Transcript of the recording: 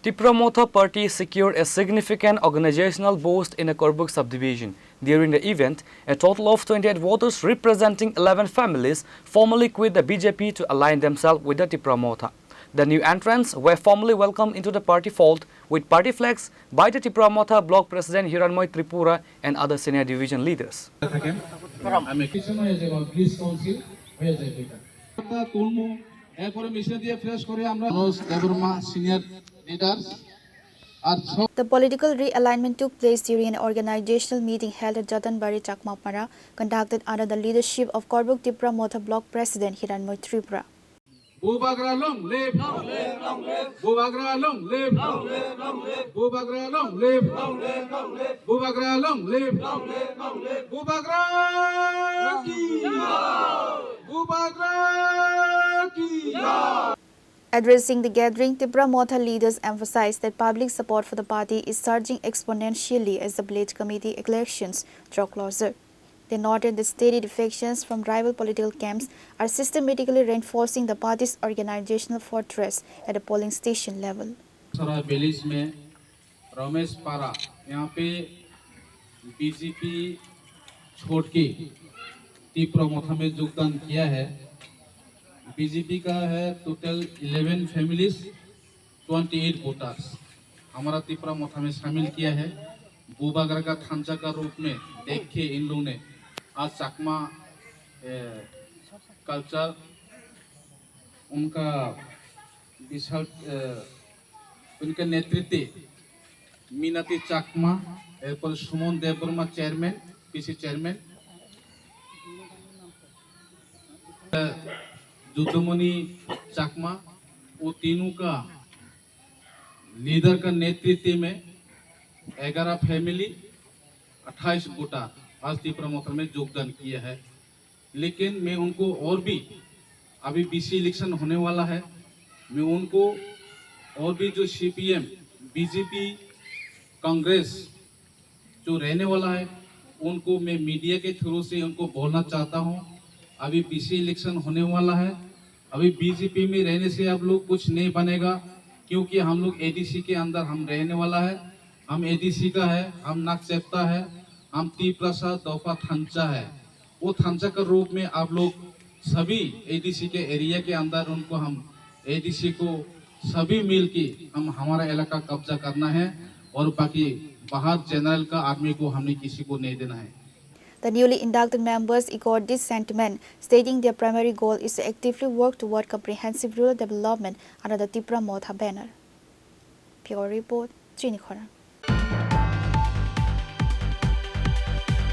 Tipra Motha Party secured a significant organizational boost in a Korbuk subdivision. During the event, a total of 28 voters representing 11 families formally quit the BJP to align themselves with the Tipra Motha. The new entrants were formally welcomed into the party fold with party flags by the Tipra Motha Block President Hiranmoy Tripura and other senior division leaders. The political realignment took place during an organizational meeting held at Jatanbari, Chakmapara, conducted under the leadership of Korbuk Tipra Motha Block President Hiranmoy Tripura. Bubagra long live, long live, long live. Bubagra long live, long live, long live. Bubagra long live, long live, long live. Bubagra long live, long live, long live. Bubagra ki jai. Bubagra ki jai. Addressing the gathering, Tipra Motha leaders emphasized that public support for the party is surging exponentially as the village committee elections draw closer. They noted that steady defections from rival political camps are systematically reinforcing the party's organizational fortress at the polling station level. Village में रमेश पारा यहाँ पे BJP छोड़ के तिप्रा मोथा में योगदान किया है। बीजेपी का है टोटल 11 फैमिलीज 28 वोटर्स हमारा तिप्रा मोथा में शामिल किया है। बुबागरा का थांचा का रूप में देख के इन लोगों ने आज चकमा कल्चर उनका विशाल उनके नेतृत्व मीनाती चकमा एरपर सुमन देवबर्मा चेयरमैन पीसी चेयरमैन जुद्धमणि चकमा वो तीनों का लीडर का नेतृत्व में 11 फैमिली 28 वोटर आज तिप्रा मोथा में योगदान किया है। लेकिन मैं उनको और भी अभी बीसी इलेक्शन होने वाला है, मैं उनको और भी जो सीपीएम बीजेपी कांग्रेस जो रहने वाला है उनको मैं मीडिया के थ्रू से उनको बोलना चाहता हूं। अभी बीसी इलेक्शन होने वाला है, अभी बीजेपी में रहने से अब लोग कुछ नहीं बनेगा, क्योंकि हम लोग एडीसी के अंदर हम रहने वाला है। हम एडीसी का है, हम नागचेप्ता है, हम तिप्रा दौफा थांचा है। वो थांचा का रूप में आप लोग सभी एडीसी के एरिया के अंदर उनको हम एडीसी को सभी मिल के हम हमारा इलाका कब्जा करना है और बाकी बाहर जनरल का आर्मी को हमने किसी को नहीं देना है। The newly inducted members echoed this sentiment, stating their primary goal is to actively work toward comprehensive rural development under the Tipra Motha banner. Pure Report, Chinikhora.